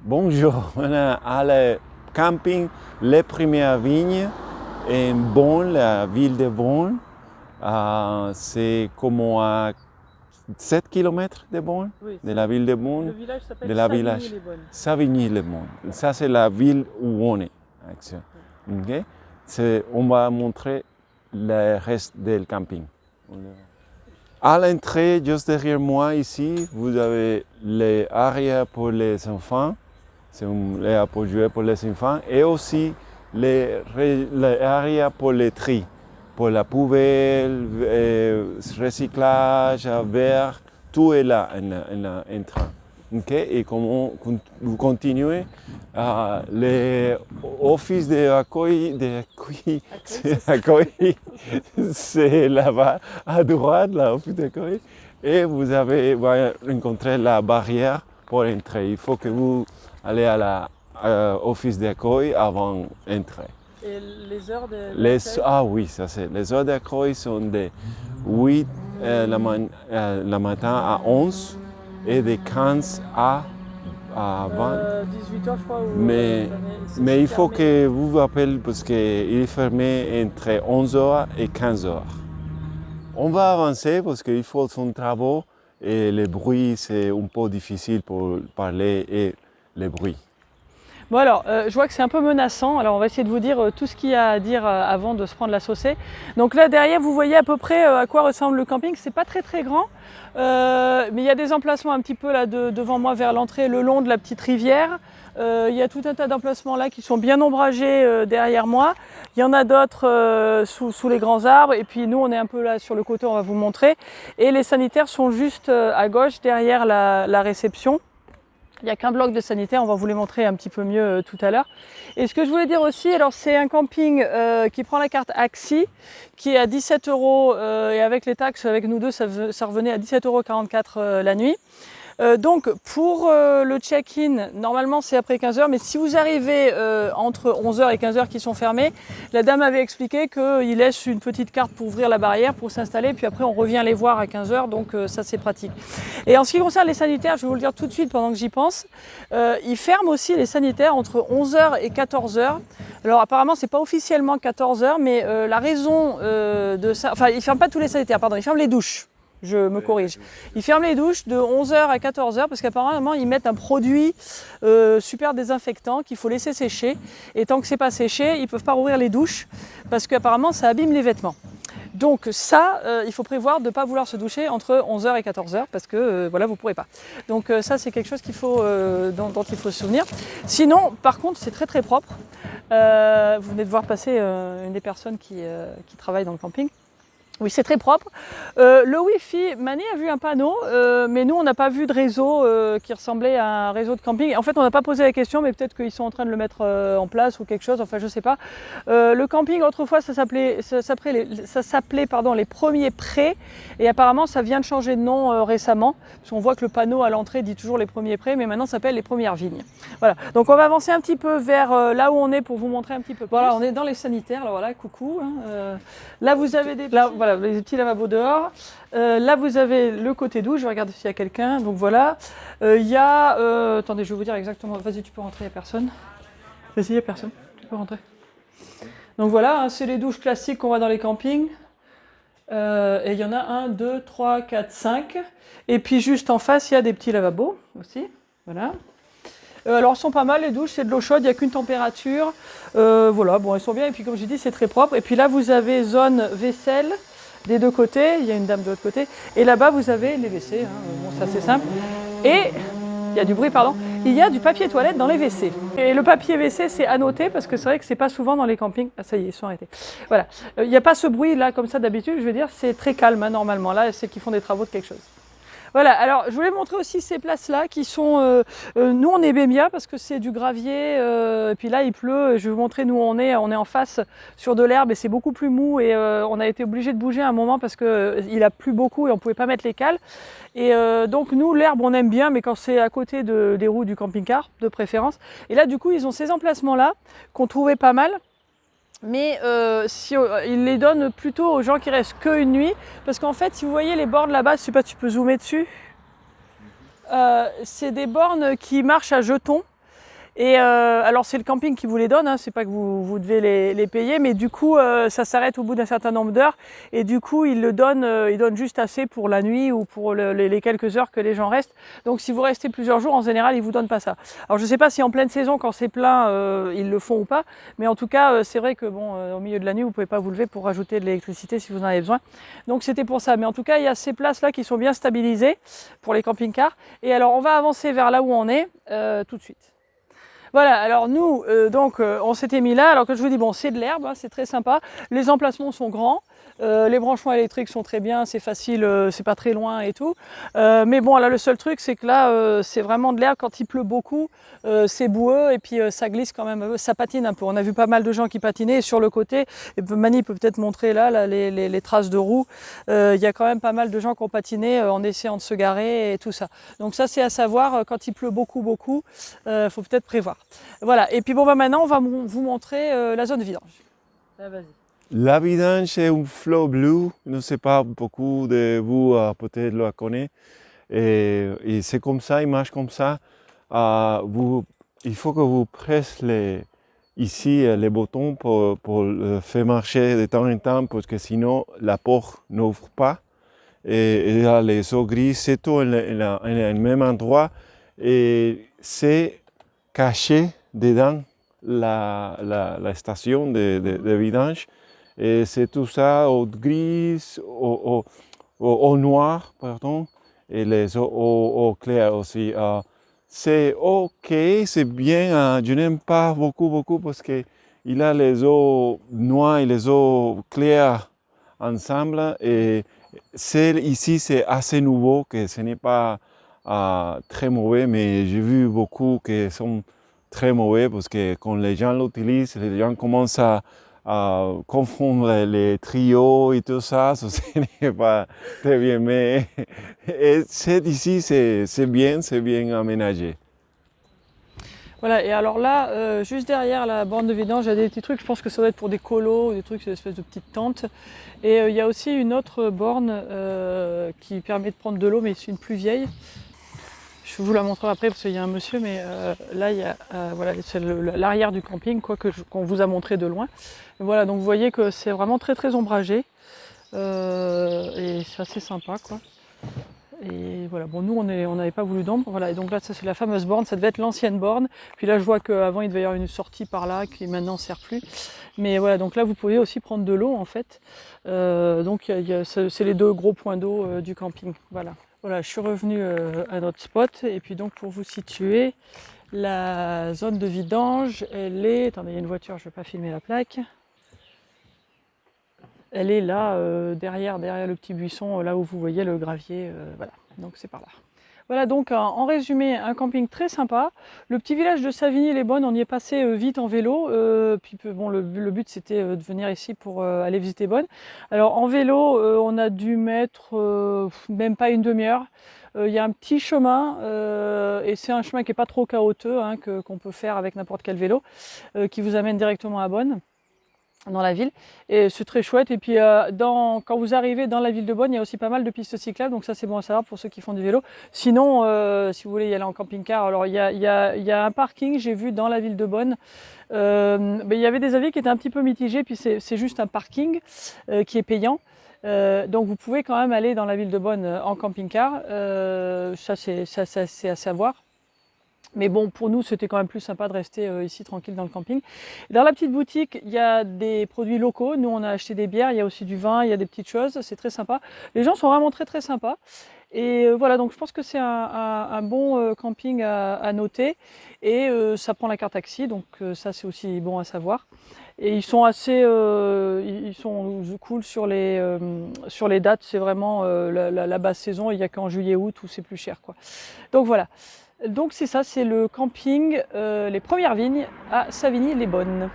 Bonjour, on est à le camping Les Premières Vignes en Beaune, la ville de Beaune. C'est comme à 7 km de Beaune, Oui, de la ville de le Beaune, village s'appelle de la village Savigny-les-Bonnes. Savigny-les-Bonnes. Ça, c'est la ville où on est. Ok? On va montrer le reste du camping. À l'entrée, juste derrière moi ici, vous avez l'area pour les enfants. C'est l'area pour jouer pour les enfants et aussi l'area pour les tri, pour la poubelle, recyclage, verre, tout est là en entrant. Okay? Et comme vous continuez, l'office d'accueil, c'est là-bas à droite, l'office d'accueil, et vous allez rencontrer la barrière pour entrer. Il faut que vous allez à l'office d'accueil avant d'entrer. Et les heures de Ah oui, ça c'est. Les heures d'accueil sont de 8 le matin à 11 et de 15 à 20. 18h, je crois. Mais il faut que vous vous appelez parce qu'il est fermé entre 11h et 15h. On va avancer parce qu'il faut son travail et le bruit, c'est un peu difficile pour parler et le bruit. Bon alors, je vois que c'est un peu menaçant, alors on va essayer de vous dire tout ce qu'il y a à dire avant de se prendre la saucée. Donc là derrière vous voyez à peu près à quoi ressemble le camping, c'est pas très grand, mais il y a des emplacements un petit peu là devant moi vers l'entrée, le long de la petite rivière. Il y a tout un tas d'emplacements là qui sont bien ombragés derrière moi. Il y en a d'autres sous les grands arbres et puis nous on est un peu là sur le côté, on va vous montrer. Et les sanitaires sont juste à gauche derrière la réception. Il n'y a qu'un bloc de sanitaire, on va vous les montrer un petit peu mieux tout à l'heure. Et ce que je voulais dire aussi, alors c'est un camping qui prend la carte AXI, qui est à 17 € et avec les taxes, avec nous deux, ça revenait à 17,44 € la nuit. Donc pour le check-in, normalement c'est après 15h, mais si vous arrivez entre 11h et 15h qui sont fermés, la dame avait expliqué qu'il laisse une petite carte pour ouvrir la barrière, pour s'installer, puis après on revient les voir à 15h, donc ça c'est pratique. Et en ce qui concerne les sanitaires, je vais vous le dire tout de suite pendant que j'y pense, ils ferment aussi les sanitaires entre 11h et 14h. Alors apparemment c'est pas officiellement 14h, mais la raison de ça, enfin ils ferment pas tous les sanitaires, pardon, ils ferment les douches. Je me corrige. Ils ferment les douches de 11h à 14h parce qu'apparemment ils mettent un produit super désinfectant qu'il faut laisser sécher. Et tant que c'est pas séché, ils ne peuvent pas rouvrir les douches parce qu'apparemment ça abîme les vêtements. Donc ça, il faut prévoir de ne pas vouloir se doucher entre 11h et 14h parce que voilà, vous ne pourrez pas. Donc ça c'est quelque chose qu'il faut, dont il faut se souvenir. Sinon, par contre, c'est très propre. Vous venez de voir passer une des personnes qui travaille dans le camping. Oui, c'est très propre. Le Wi-Fi, Mané a vu un panneau, mais nous, on n'a pas vu de réseau qui ressemblait à un réseau de camping. En fait, on n'a pas posé la question, mais peut-être qu'ils sont en train de le mettre en place ou quelque chose, enfin, je ne sais pas. Le camping, autrefois, ça s'appelait les Premiers Prés, et apparemment, ça vient de changer de nom récemment, parce qu'on voit que le panneau à l'entrée dit toujours les Premiers Prés, mais maintenant, ça s'appelle les Premières Vignes. Voilà, donc on va avancer un petit peu vers là où on est pour vous montrer un petit peu. Voilà, on est dans les sanitaires, alors voilà, coucou. Là, vous avez des... Voilà, les petits lavabos dehors. Là, vous avez le côté douche. Je vais regarder s'il y a quelqu'un. Donc voilà. Il y a... attendez, je vais vous dire exactement. Vas-y, tu peux rentrer, il n'y a personne. Vas-y, il n'y a personne. Tu peux rentrer. Donc voilà, hein, c'est les douches classiques qu'on voit dans les campings. Et il y en a 1, 2, 3, 4, 5. Et puis juste en face, il y a des petits lavabos aussi. Voilà. Alors, elles sont pas mal, les douches, c'est de l'eau chaude, il n'y a qu'une température. Voilà, bon, elles sont bien. Et puis, comme j'ai dit, c'est très propre. Et puis là, vous avez zone vaisselle des deux côtés. Il y a une dame de l'autre côté. Et là-bas, vous avez les WC. Hein. Bon, ça, c'est simple. Et il y a du bruit, pardon. Il y a du papier toilette dans les WC. Et le papier WC, c'est à noter parce que c'est vrai que c'est pas souvent dans les campings. Ah, ça y est, ils sont arrêtés. Voilà. Il n'y a pas ce bruit là, comme ça, d'habitude. Je veux dire, c'est très calme, hein, normalement. Là, c'est qu'ils font des travaux de quelque chose. Voilà, alors je voulais montrer aussi ces places-là qui sont... nous, on est Bémia parce que c'est du gravier, et puis là, il pleut. Je vais vous montrer, nous, on est en face sur de l'herbe et c'est beaucoup plus mou et on a été obligé de bouger à un moment parce qu'il a plu beaucoup et on ne pouvait pas mettre les cales. Et donc, nous, l'herbe, on aime bien, mais quand c'est à côté des roues du camping-car, de préférence. Et là, du coup, ils ont ces emplacements-là qu'on trouvait pas mal. Mais ils les donnent plutôt aux gens qui restent qu'une nuit. Parce qu'en fait, si vous voyez les bornes là-bas, je ne sais pas, tu peux zoomer dessus. C'est des bornes qui marchent à jetons. Et alors c'est le camping qui vous les donne, hein, c'est pas que vous devez les payer, mais du coup ça s'arrête au bout d'un certain nombre d'heures et du coup il donne juste assez pour la nuit ou pour les quelques heures que les gens restent. Donc si vous restez plusieurs jours, en général ils vous donnent pas ça. Alors je sais pas si en pleine saison quand c'est plein ils le font ou pas, mais en tout cas c'est vrai que bon au milieu de la nuit vous pouvez pas vous lever pour rajouter de l'électricité si vous en avez besoin. Donc c'était pour ça, mais en tout cas il y a ces places là qui sont bien stabilisées pour les camping-cars. Et alors on va avancer vers là où on est tout de suite. Voilà, alors nous, on s'était mis là, alors que je vous dis, bon, c'est de l'herbe, hein, c'est très sympa, les emplacements sont grands, les branchements électriques sont très bien, c'est facile, c'est pas très loin et tout, mais bon, là, le seul truc, c'est que là, c'est vraiment de l'herbe, quand il pleut beaucoup, c'est boueux, et puis ça glisse quand même, ça patine un peu. On a vu pas mal de gens qui patinaient, et sur le côté, et Mani peut peut-être montrer là les traces de roues, il y a quand même pas mal de gens qui ont patiné en essayant de se garer et tout ça. Donc ça, c'est à savoir, quand il pleut beaucoup, faut peut-être prévoir. Voilà, et puis bon, maintenant, on va vous montrer la zone vidange. Ah, vas-y. La vidange est un flow bleu, je ne sais pas, beaucoup de vous peut-être le connaissez. Et c'est comme ça, il marche comme ça. Il faut que vous pressiez ici les boutons pour le faire marcher de temps en temps, parce que sinon la porte n'ouvre pas. Et là, les eaux grises, c'est tout en le même endroit. Et c'est caché dedans la station de vidange. Et c'est tout ça au gris, au noir, pardon, et les au clair aussi. C'est ok, c'est bien. Je n'aime pas beaucoup parce qu'il a les eaux noires et les eaux claires ensemble. Et ici, c'est assez nouveau, que ce n'est pas très mauvais, mais j'ai vu beaucoup qui sont très mauvais parce que quand les gens l'utilisent, les gens commencent à confondre les trios et tout ça, ce n'est pas très bien. Mais ici, c'est bien aménagé. Voilà, et alors là, juste derrière la borne de vidange, il y a des petits trucs, je pense que ça doit être pour des colos ou des trucs, c'est une espèce de petite tente. Et il y a aussi une autre borne qui permet de prendre de l'eau, mais c'est une plus vieille. Je vous la montrerai après parce qu'il y a un monsieur, mais là, il y a voilà, c'est l'arrière du camping, quoi, qu'on vous a montré de loin. Et voilà, donc vous voyez que c'est vraiment très ombragé. Et c'est assez sympa, quoi. Et voilà, bon, nous on n'avait pas voulu d'ombre, voilà, et donc là ça c'est la fameuse borne, ça devait être l'ancienne borne, puis là je vois qu'avant il devait y avoir une sortie par là qui maintenant ne sert plus, mais voilà, donc là vous pouvez aussi prendre de l'eau en fait, donc c'est les deux gros points d'eau du camping, voilà. Voilà, je suis revenue à notre spot, et puis donc pour vous situer, la zone de vidange, elle est, attendez il y a une voiture, je ne vais pas filmer la plaque. Elle est là, derrière le petit buisson, là où vous voyez le gravier, voilà, donc c'est par là. Voilà donc en résumé, un camping très sympa. Le petit village de Savigny-les-Bonnes, on y est passé vite en vélo, puis bon, le but c'était de venir ici pour aller visiter Bonnes. Alors en vélo, on a dû mettre même pas une demi-heure. Il y a un petit chemin, et c'est un chemin qui n'est pas trop chaotique, hein, qu'on peut faire avec n'importe quel vélo, qui vous amène directement à Bonnes, dans la ville, et c'est très chouette. Et puis quand vous arrivez dans la ville de Bonnes, il y a aussi pas mal de pistes cyclables, donc ça c'est bon à savoir pour ceux qui font du vélo. Sinon, si vous voulez y aller en camping-car, alors il y a un parking, j'ai vu dans la ville de Bonnes, il y avait des avis qui étaient un petit peu mitigés, puis c'est juste un parking qui est payant. Donc vous pouvez quand même aller dans la ville de Bonnes en camping-car, ça c'est à savoir. Mais bon, pour nous, c'était quand même plus sympa de rester ici tranquille dans le camping. Dans la petite boutique, il y a des produits locaux. Nous, on a acheté des bières, il y a aussi du vin, il y a des petites choses. C'est très sympa. Les gens sont vraiment très sympas. Et voilà, donc je pense que c'est un bon camping à noter. Et ça prend la carte taxi, donc ça, c'est aussi bon à savoir. Et ils sont assez ils sont cool sur les dates. C'est vraiment la basse saison. Il n'y a qu'en juillet-août où c'est plus cher, quoi. Donc voilà. Donc c'est ça, c'est le camping Les Premières Vignes à Savigny-les-Bonnes.